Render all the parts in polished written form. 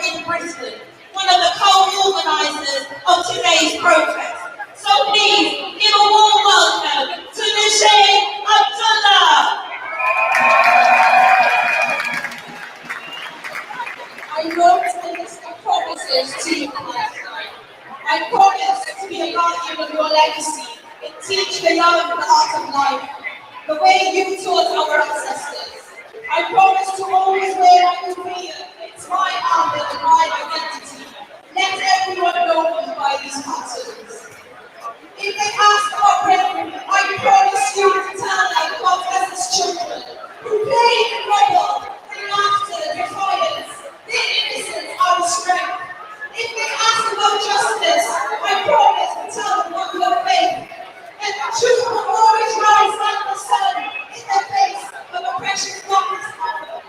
in Britain, one of the co-organisers of today's protest. So please, give a warm welcome to Nishaid Abdullah. I wrote a list of promises to you last night. I promise to be a guardian of your legacy and teach the young the art of life, the way you taught our ancestors. I promise to always wear my career. It's my honor and my identity. Let everyone know me by these patterns. If they ask about bravery, I promise you to tell them about peasants' children who played in rubble, their laughter, defiance, their innocence, our strength. If they ask about justice, I promise to tell them what your faith. And the truth will always rise like the sun in the face of oppression's darkest hour.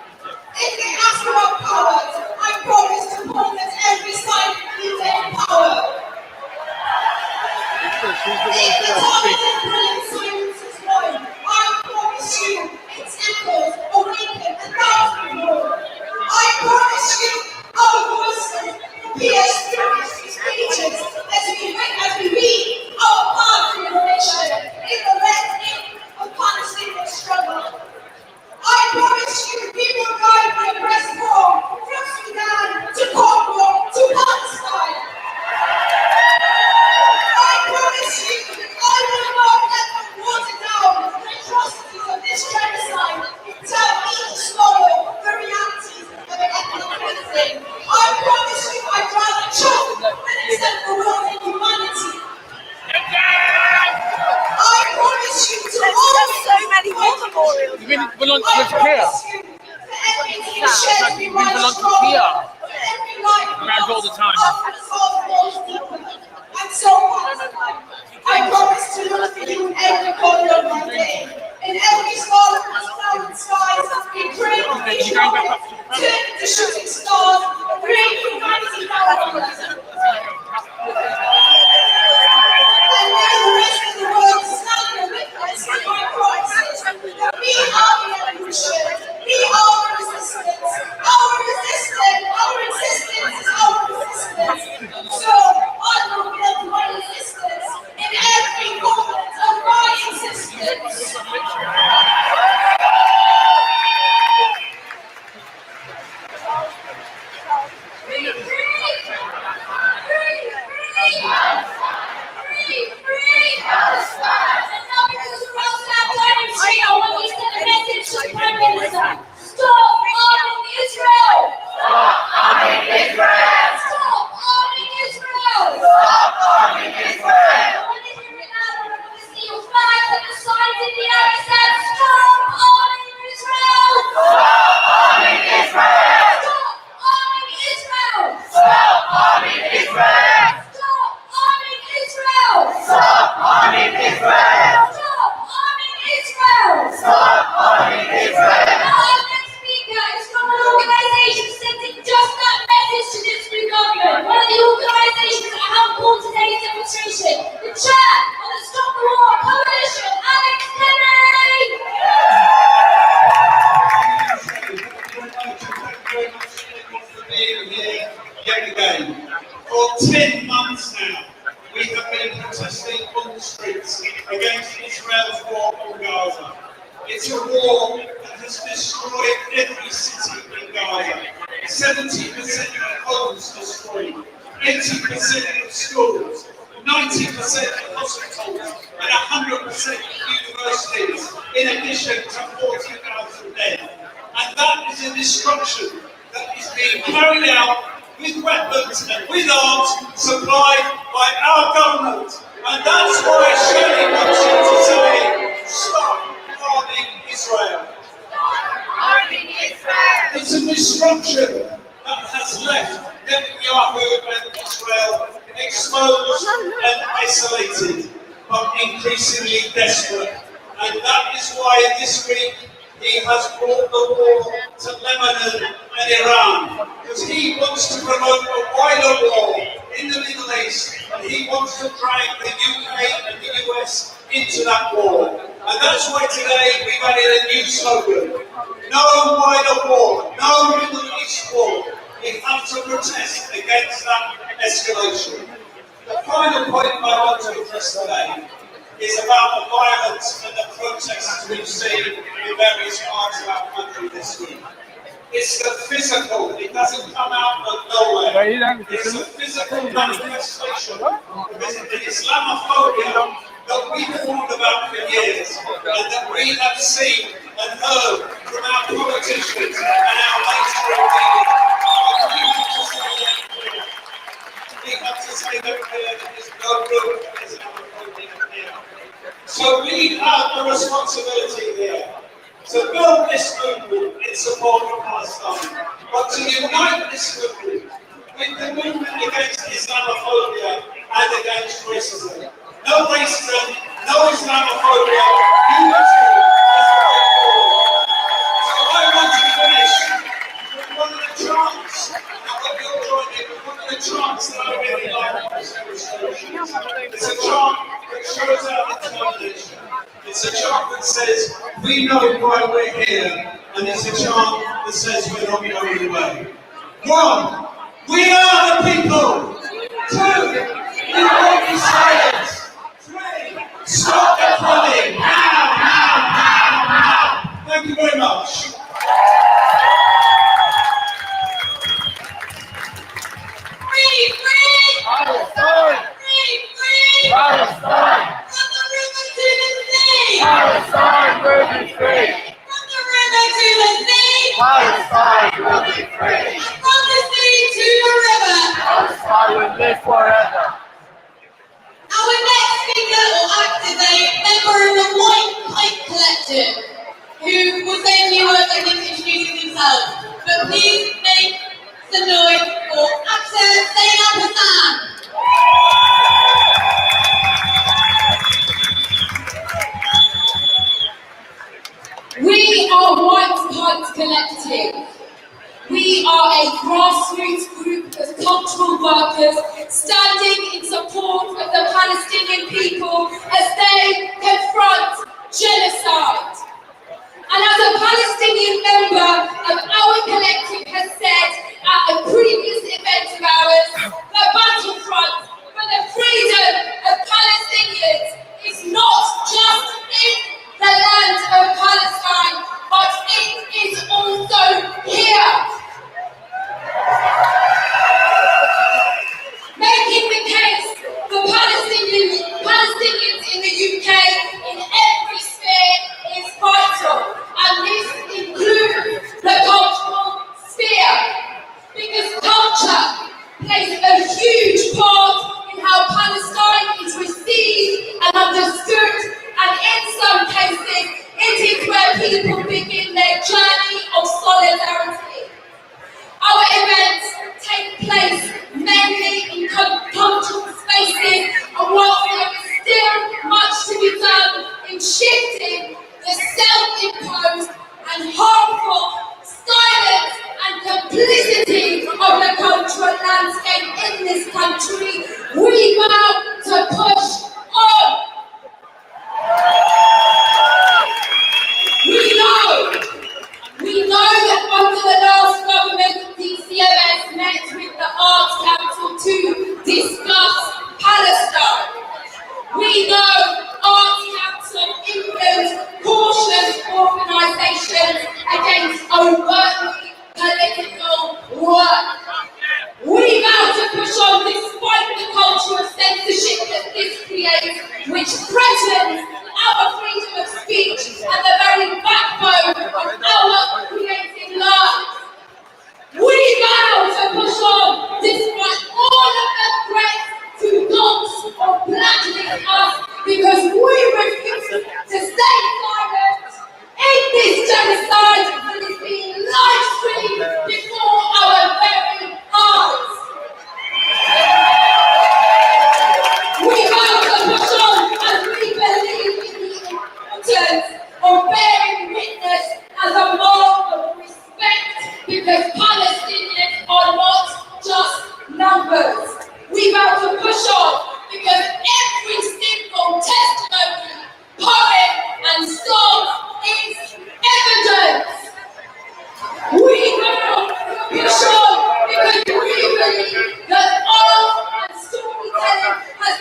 If they ask about power, I promise to point at every side you take power. If the targeted brilliant silence is won, I promise you its echoes awaken 1,000 more. I promise you our voices will pierce through these pages as we read our path to liberation in the red ink of Palestinian struggle. I promise you we will guide my breast form from Sudan to Congo to Palestine. I promise you I will not let them water down the atrocities of this genocide until we swallow the realities of an ethnic cleansing. I promise you I'd rather choke than accept the world in humanity. I promise you to always so many war memorials. You've been volunteering to care. You've been volunteering to care. Around all the time. And so I promise to look for you in every corner of my day. In every small cloud skies, in great turn to shooting stars, great humanity power. And where the rest of the world is standing a witness to my promises, that we are the evolution, we are the resistance. Our existence is our resistance. So I will build my resistance in every moment of my existence. For 10 months now, we have been protesting on the streets against Israel's war on Gaza. It's a war that has destroyed every city in Gaza. 70% of homes destroyed, 80% of schools, 90% of hospitals, and 100% of universities, in addition to 40,000 dead. And that is a destruction that is being carried out with weapons and with arms supplied by our government. And that's why Shelley wants you to say, stop arming Israel. Arming Israel. It's a destruction that has left Netanyahu and Israel exposed and isolated, but increasingly desperate. And that is why this week he has brought the war to Lebanon and Iran, because he wants to promote a wider war in the Middle East, and he wants to drag the UK and the US into that war. And that's why today we've added a new slogan: no wider war, no Middle East war. We have to protect final point I want to address today is about the violence and the protests we've seen in various parts of our country this week. It's the physical, it doesn't come out of nowhere. It's a physical manifestation of the Islamophobia that we've warned about for years and that we have seen and heard from our politicians and our mainstream media. We have to say that clear that there's no room for Islamophobia here. So we have a responsibility here to build this movement in support of Palestine, but to unite this movement with the movement against Islamophobia and against racism. No racism, no Islamophobia, unity is the way forward. So I want to finish with one of the chants, and I hope you'll join me, with one of the chants that I really like in this demonstration. It's a chant that shows our determination. It's a chant that says, we know why we're here, and it's a chant that says we're not going away. 1, we are the people. 2, we won't be silent. 3, stop the flooding. Now. Thank you very much. Free, free! Palestine! Free, free! Palestine! From the river to the sea! Palestine will be free! From the river to the sea! Palestine will be free! From the sea to the river! Palestine will live forever! Our next speaker or actor is a member of the White Kite Collective, who will say a few words, I think, introducing himself. But please make some noise for actor Zainab Hassan. We are White Kite Collective. We are a grassroots group of cultural workers standing in support of the Palestinian people as they confront genocide. And as a Palestinian member of our collective has said at a previous event of ours, the battlefront for the freedom of Palestinians is not just in the land of Palestine, but it is also here. Making the case for Palestinians in the UK in every sphere is vital, and this includes the cultural sphere, because culture plays a huge part in how Palestine is received and understood, and in some cases, it is where people begin their journey of solidarity. Our events take place mainly in cultural spaces, and whilst there is still much to be done in shifting the self-imposed and harmful silence and complicity of the cultural landscape in this country, we vow to push on. We know that under the last government, DCMS met with the Arts Council to discuss Palestine. We know Arts Council influence cautious organisations against overtly political work. We vow to push on despite the cultural censorship that this creates, which threatens our freedom of speech and the very backbone of our creative lives. We vow to push on despite all of the threats to dox or blacklist us, because we refuse to stay silent in this genocide that is being live streamed before our very eyes. We vow to push on as we believe in the importance of bearing witness as a mark of respect, because Palestinians are not just numbers. We vow to push on because every single testimony, poem and song is evidence. We vow to push on because we believe that art and storytelling has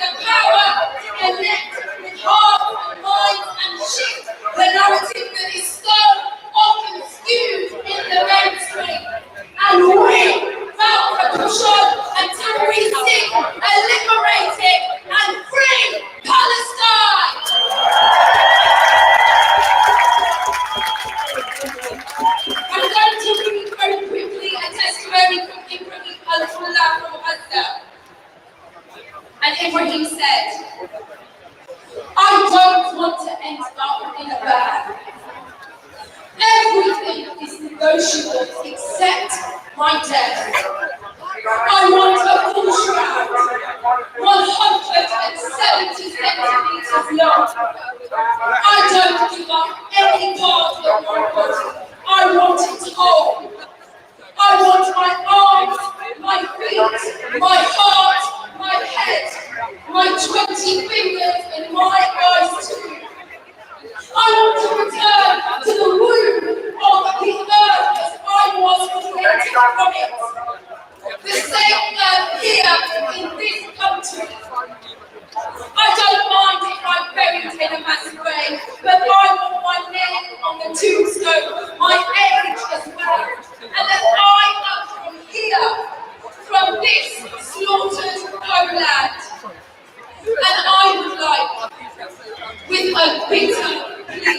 Ibrahim said, I don't want to end up in a bag. Everything is negotiable except my death. I want a full shroud, 170 centimeters long. I don't give up any part of my body. I want it all. I want my arms, my feet, my heart, my head, my 20 fingers and my eyes too. I want to return to the womb of the earth as I was created from it. The same earth here in this country. I don't mind if I'm buried in a mass grave, but I want my name on the tombstone, my age as well, and that I am from here, from this slaughtered homeland. And I would like, with a bitter plea,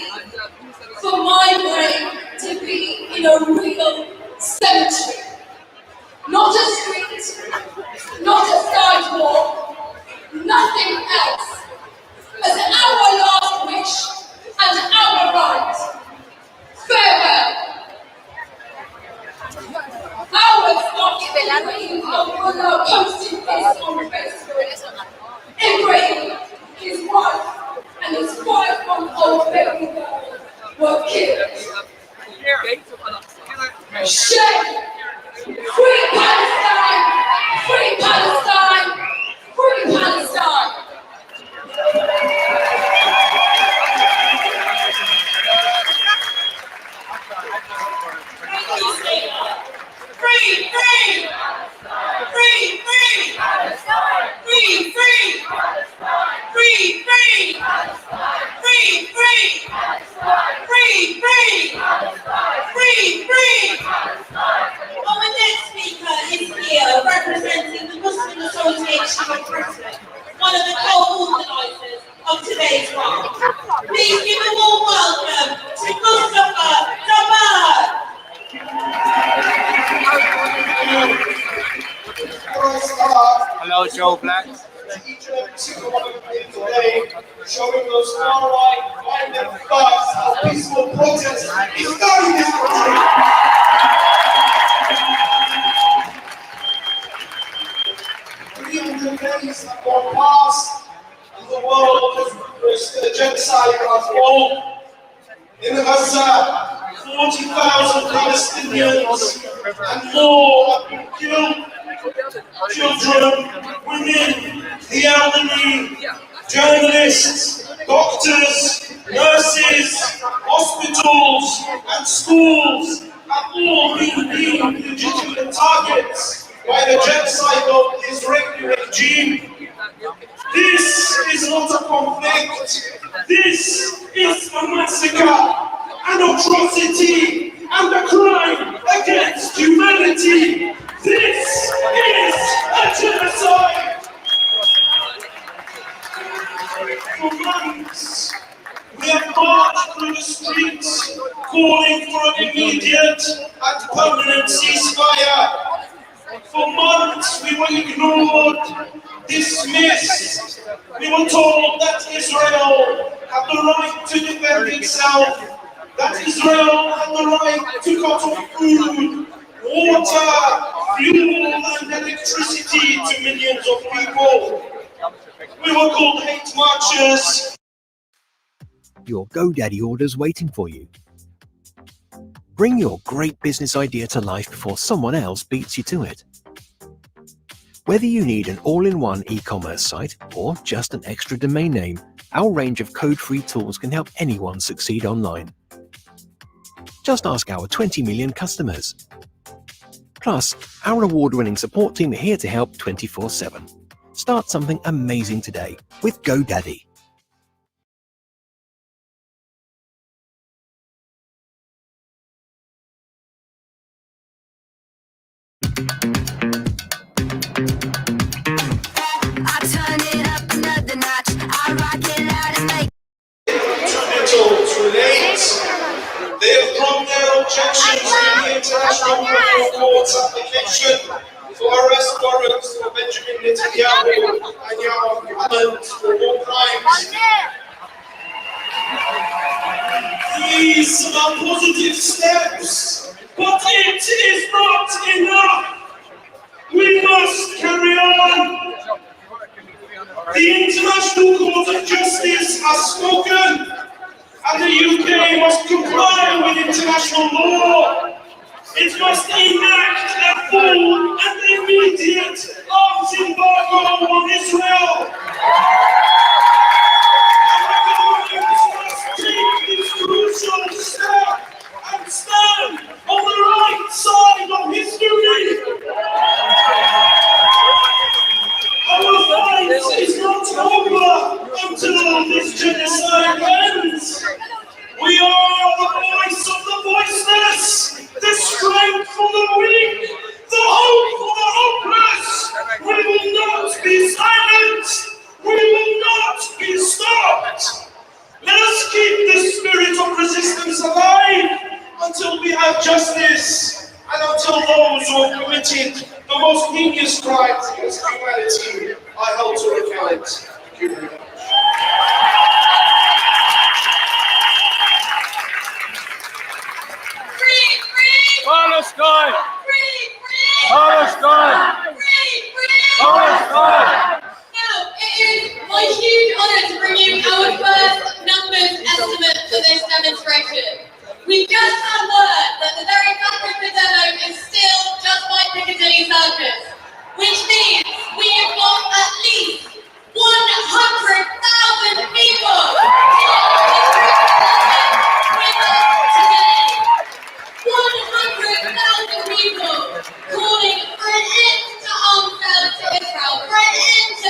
for my grave to be in a real cemetery. Not a street, not a sidewalk, nothing else. As our last wish and our right. Farewell. Ours not Ibrahim al-Mullah posted this on Facebook. Ibrahim, his wife, and his 5-month-old baby girl were killed. Shame! Free Palestine! Free Palestine! Free Palestine! Free, free! Free, free! Free, free! Free, free! Free, free! Free, free! Free, free! Our next speaker is here representing the Muslim Association of Britain, one of the co-organisers of today's march. Please give a warm welcome to Mustafa Jamal. Hello, Joe Black. Today, showing those far-right-minded thugs how peaceful protest is done in this country. Days have gone past, and the world has witnessed the genocide unfold. In Gaza, 40,000 Palestinians and more have been killed. Children, women, the elderly, journalists, doctors, nurses, hospitals, and schools have all been deemed legitimate targets by the genocidal Israeli regime. This is not a conflict. This is a massacre, an atrocity, and a crime against humanity. This is a genocide. For months, we have marched through the streets calling for an immediate and permanent ceasefire. For months, we were ignored, dismissed. We were told that Israel had the right to defend itself, that Israel had the right to cut off food, water, fuel, and electricity to millions of people. We were called hate marchers. Your GoDaddy order's waiting for you. Bring your great business idea to life before someone else beats you to it. Whether you need an all-in-one e-commerce site or just an extra domain name, our range of code-free tools can help anyone succeed online. Just ask our 20 million customers. Plus, our award-winning support team are here to help 24/7. Start something amazing today with GoDaddy. They have dropped their objections in the International Criminal Court's application for arrest warrants for Benjamin Netanyahu and Yoav Gallant for war crimes. These are positive steps, but it is not enough. We must carry on. The International Court of Justice has spoken, and the UK must comply with international law. It must enact a full and immediate arms embargo on Israel. Our government must take this crucial step and stand on the right side of history. Our fight is not over until this genocide ends. We are the voice of the voiceless, the strength for the weak, the hope for the hopeless. We will not be silent. We will not be stopped. Let us keep the spirit of resistance alive until we have justice and until those who have committed the most heinous crimes against humanity are held to account. Thank you very much. Palestine! Palestine! Palestine! Now, it is my huge honour to bring you our first numbers estimate for this demonstration. We just had word that the very back of the demo is still just like Piccadilly Circus, which means we have got at least 100,000 people with us today. 100,000 people calling for an end to arms sales to Israel, for an end to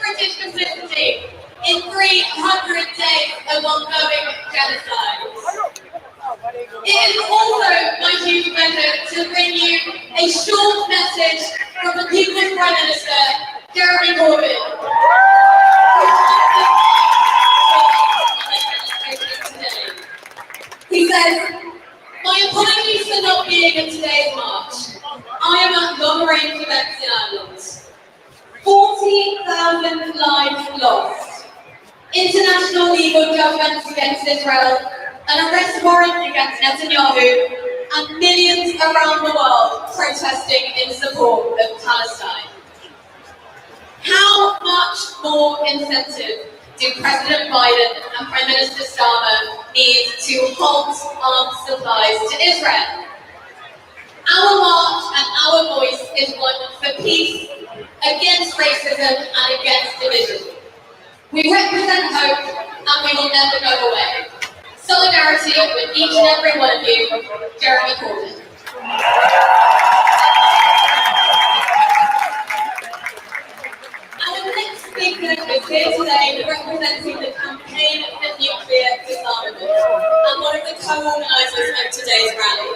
British complicity in 300 days of ongoing genocide. It is also my huge pleasure to bring you a short message from the People's Prime Minister, Jeremy Corbyn. He says, "My apologies for not being at today's march. I am at long-range events in Ireland. 40,000 lives lost. International legal judgments against Israel, an arrest warrant against Netanyahu, and millions around the world protesting in support of Palestine. How much more incentive do President Biden and Prime Minister Starmer need to halt arms supplies to Israel? Our march and our voice is one for peace, against racism and against division. We represent hope and we will never go away. Solidarity with each and every one of you, Jeremy Corbyn." Our next speaker is here today representing the Campaign for Nuclear Disarmament and one of the co-organisers of today's rally.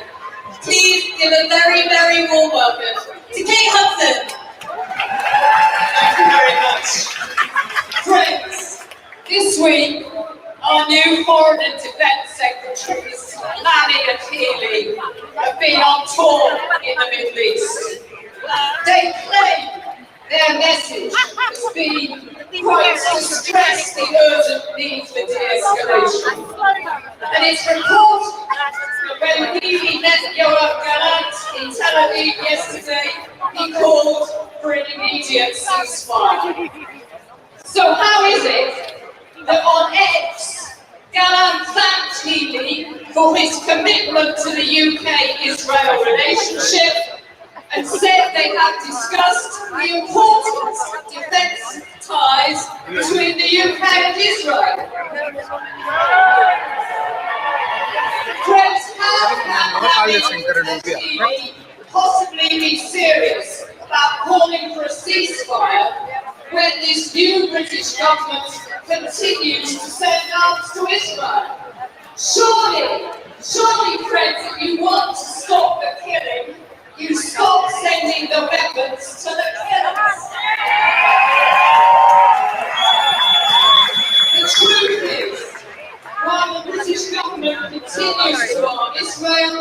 Please give a very, very warm welcome to Kate Hudson. Thank you very much. Friends, this week, our new Foreign and Defence Secretaries, Lanny and Healy, have been on tour in the Middle East. They claim their message has been quite to stress the urgent need for de-escalation. And it's reported that when Bibi met Yoav Gallant in Tel Aviv yesterday, he called for an immediate ceasefire. So how is it that on X, Gallant thanked Healy for his commitment to the UK-Israel relationship and said they had discussed the importance of defence ties between the UK and Israel? Friends, how can Healy possibly be serious about calling for a ceasefire when this new British government continues to send arms to Israel? Surely, friends, if you want to stop the killing, you stop sending the weapons to the killers. The truth is, while the British government continues to arm Israel,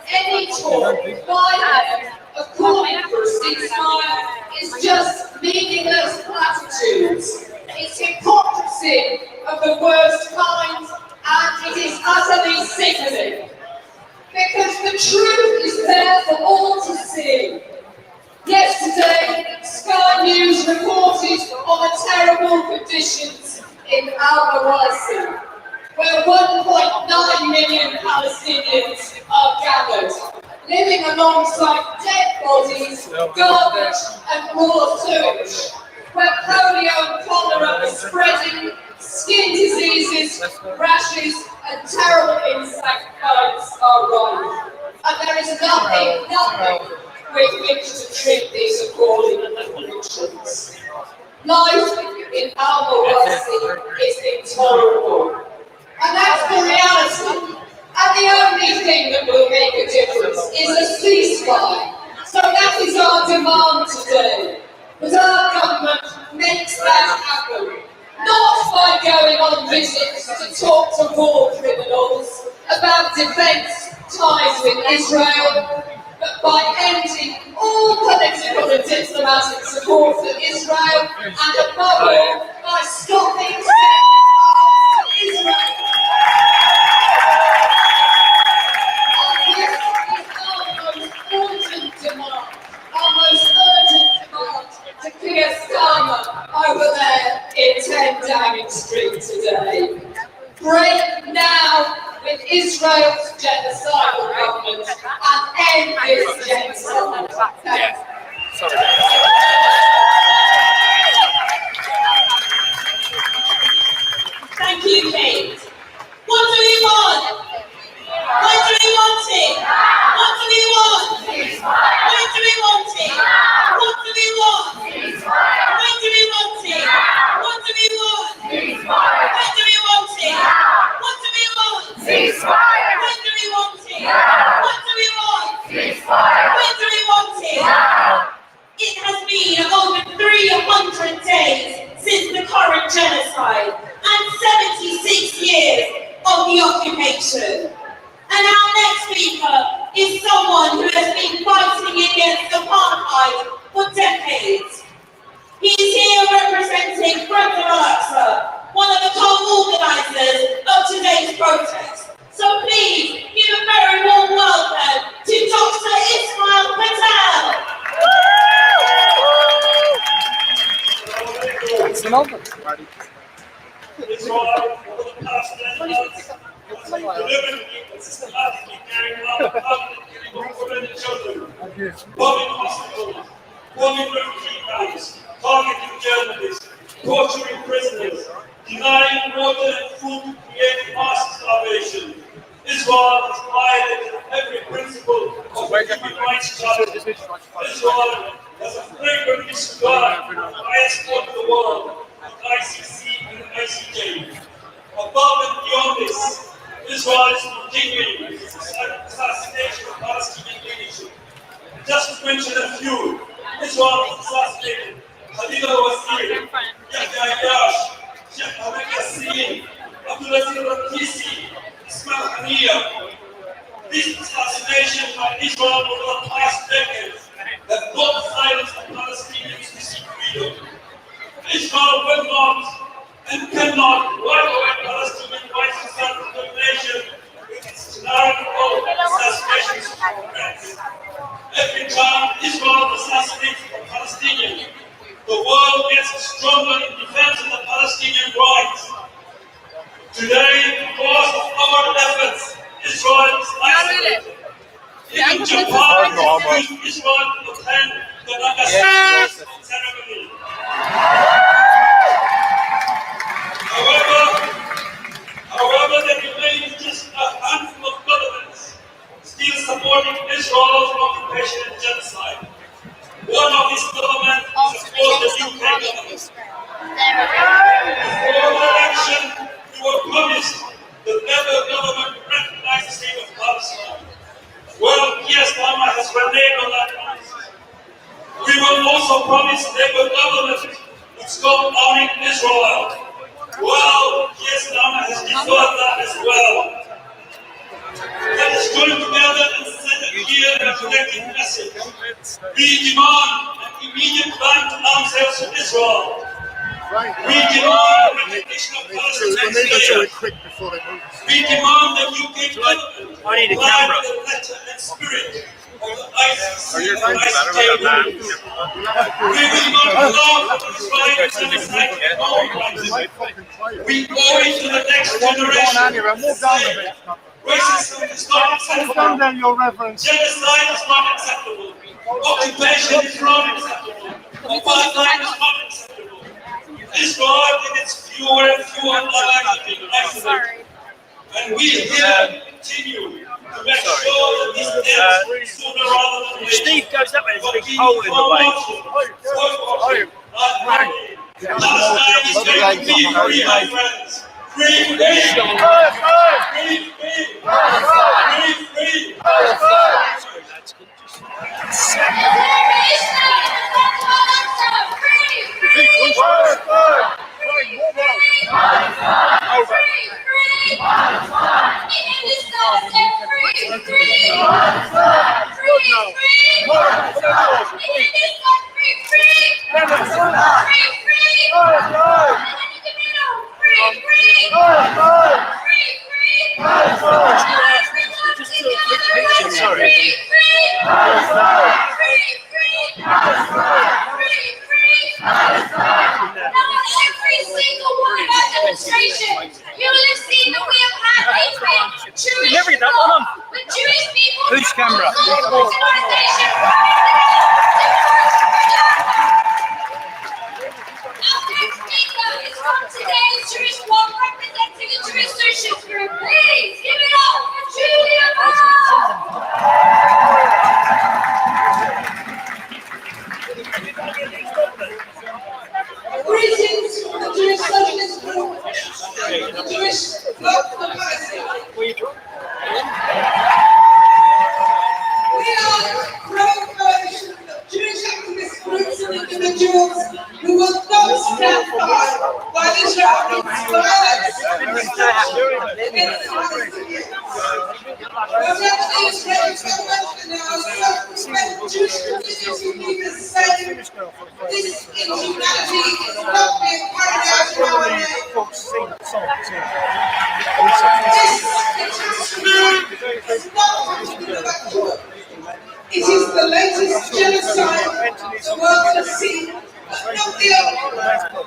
any talk by them of calling for a ceasefire alongside dead bodies, garbage and raw sewage, where polio and cholera are spreading, skin diseases, rashes and terrible insect bites are rife. And there is nothing with which to treat these appalling afflictions. Life in Al-Mawasi is intolerable. And that's the reality. And the only thing that will make a difference is a ceasefire. So that is our demand today. That our government makes that happen. Not by going on visits to talk to war criminals about defence ties with Israel, but by ending all political and diplomatic support for Israel, and above all, by stopping Israel. This is our most urgent demand, to clear Starmer over there in 10 Downing Street today. Break now with Israel's genocidal government and end this genocide. Thank you, Kate. What do we want? What do we want it? What do we want? What do we want it? What do we want? What do we want it? What do we want? What do we want it? What do we want? Ceasefire! What do we want it? What do we want? Ceasefire! What do we want it? It has been over 300 days since the current genocide and 76 years of the occupation. And our next speaker is someone who has been fighting against apartheid for decades. He is here representing Brother Al-Aqsa, one of the co-organisers of today's protest. So please give a very warm welcome to Dr. Ismail Patel. Israel, over the past 10 months, has been deliberately and systematically carrying out the permanent killing of women and children, bombing hospitals, bombing refugee camps, targeting journalists, torturing prisoners, denying water and food to create mass starvation. Israel has violated every principle of the human rights charter. Israel has a flagrant disregard for the highest court in the world, the ICC and the ICJ. Above and beyond this, Israel is continuing with its assassination of Palestinian leadership. Just to mention a few, Israel has assassinated Khalid al-Wazir, Yahya Ayash, Sheikh Ahmed Yassin, Abdulaziz al-Raqisi, Ismail Haniyeh. These assassinations by Israel over the past decades have not silenced the Palestinians who seek freedom. Israel will not and cannot wipe away Palestinian rights to self-determination with its narrative assassinations of progress. Every time Israel assassinates a Palestinian, the world gets stronger in defense of the Palestinian rights. Today, because of our efforts, Israel is isolated. Even Japan has refused Israel to attend the Nagasaki ceremony. However, there remains just a handful of governments still supporting Israel's occupation and genocide. One of these governments is, of course, the UK government. Before the election, we were promised that Labour government would recognize the state of Palestine. Well, yes, Mama has reneged on that promise. We were also promised Labour government would stop owning Israel. Well, yes, Mama has deferred that as well. Let us join together and send a clear and collective message. We demand an immediate ban to arms sales to Israel. We demand recognition of Palestinian status. We demand that UK government comply with the letter and spirit of the ICC and ICJ rules. We will not allow for Israeli genocide and bomb crimes. We owe it to the next generation to say Racism is not acceptable. Then, Your Reverence. Genocide is not acceptable. Occupation is not acceptable. Apartheid is not acceptable. Israel in its fewer and fewer lives. And we here continue to make sure that this ends sooner rather than later. Steve goes up and there's a big hole in the way. Palestine is going to be free, my friends. Free, free, free, free, free, free, Whose camera? Today's Jewish walk representing the Jewish leadership group. Please give it up for Julia Greetings from the Jewish Socialist Group, the Jewish Bloc for Palestine. We are a pro-coalition of Jewish activist groups and individuals who will not stand by while Israel commits violence against Palestinians. Whenever the Israeli government and our self-respect Jewish community leaders say this inhumanity is not being carried out in our name, this is not intellectual. It is the latest genocide the world has seen, but not the only one.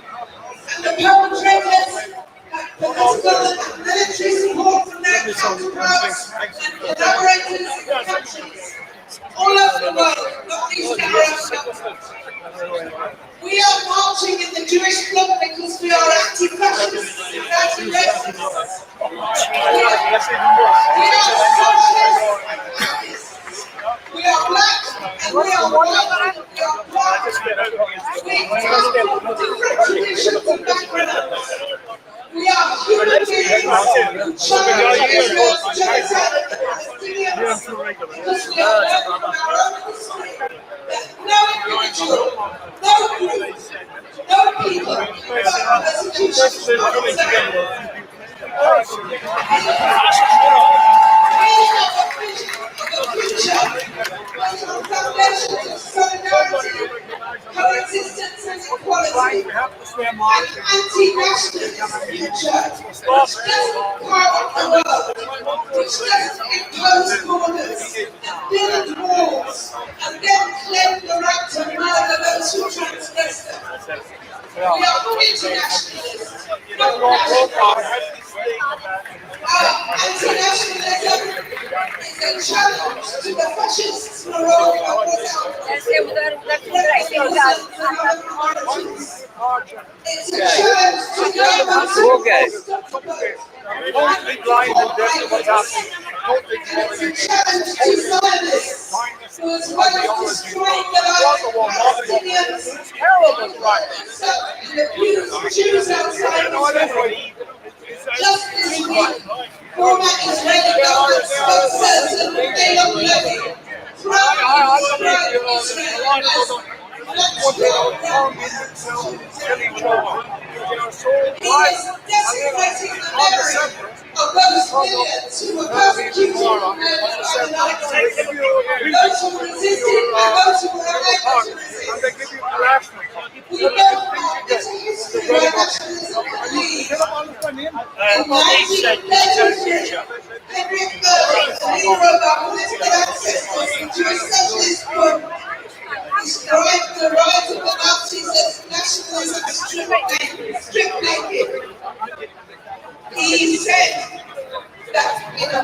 And the perpetrators have political and military support from their counterparts and collaborators in countries all over the world, not least our own government. We are marching in the Jewish bloc because we are anti-fascists and anti-racists. We are socialists. We are black and we are white and we are black. We come from different traditions and backgrounds. We are human beings who challenge Israel's genocide of Palestinians because we have learned from our own history that no individual, no group, no people can persecution of themselves. We have a vision of a future based on foundations of solidarity, coexistence and equality, an anti-nationalist future which doesn't carve up the world, which doesn't impose borders and build walls and then claim the right to murder those who transgress them. We are internationalists, not nationalists. Our anti-nationalism is a challenge to the fascists' morale of It's a challenge to governments who stop the vote. Totally blind and deaf to what's happening. Totally It's a challenge to Zionists who, as well as destroying the lives of Palestinians, and abuse Jews outside Israel. Just this week, former Israeli government spokesperson Eylon Levy proudly described Israel as he is desecrating the memory of those millions who were persecuted and murdered by the Nazis, those who resisted and those who were unable to resist. We know how it's a history where nationalism can lead. In 1933, Henry Berlin, the leader of our political ancestors, the Jewish Socialist Group, described the rise of the Nazis as nationalism strip naked. He said that in a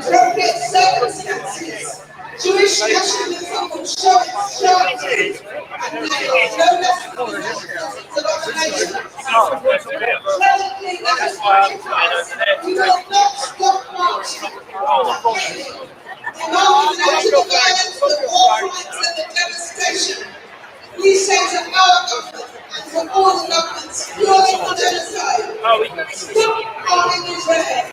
shelters, and no less indoctrination. Technically, that is we will not stop marching. Demanding the violence, the war crimes, and the devastation. We say to our government and to all the governments fueling the genocide, stop harming Israel.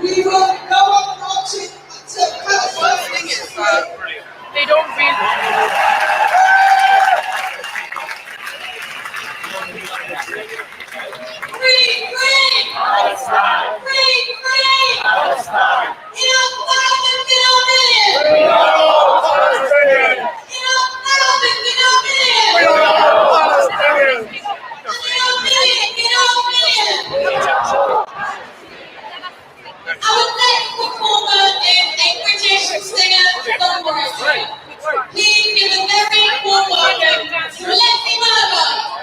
We will go on marching until Palestine is free. They don't really. Free, free! Palestine! Free, free! Palestine! Our next performer is a British singer-songwriter. Please give a very warm welcome to Leslie Murdoch.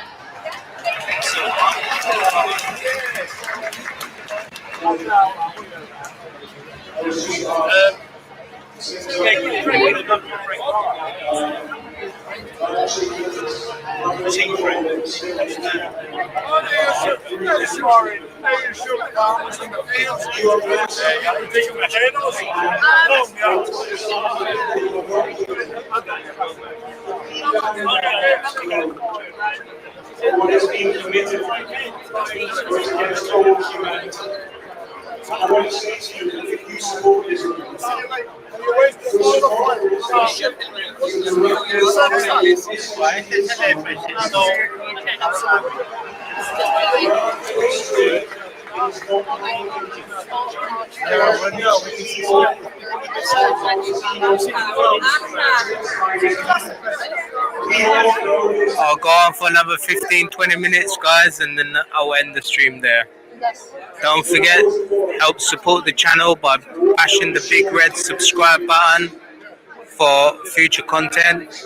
What is being committed against all humanity. I want to say to you, if you support Israel, you support I'll go on for another 15-20 minutes, guys, and then I'll end the stream there. Don't forget, help support the channel by bashing the big red subscribe button for future content.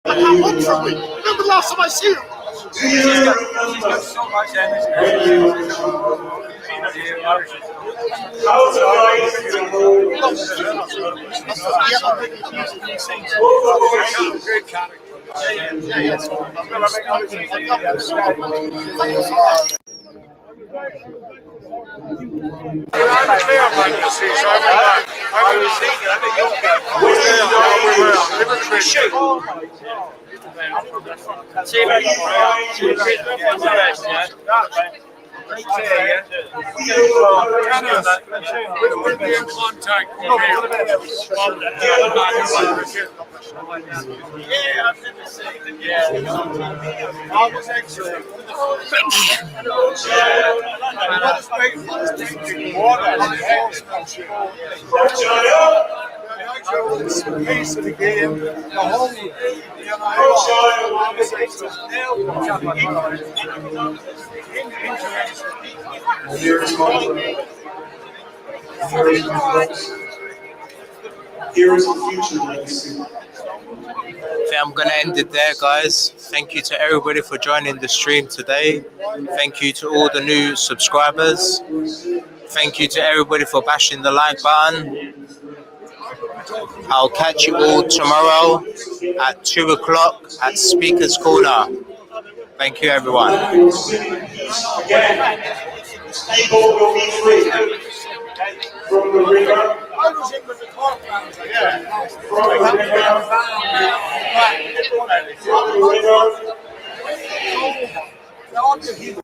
Remember the last time I see him? She's got so much energy. Great character. Pace of the game, the whole Here is the future legacy. I'm gonna end it there, guys. Thank you to everybody for joining the stream today. Thank you to all the new subscribers. Thank you to everybody for bashing the like button. I'll catch you all tomorrow at 2 o'clock at Speaker's Corner. Thank you, everyone. Again, this people will be free from the river was in with the talk manager, yeah. Now,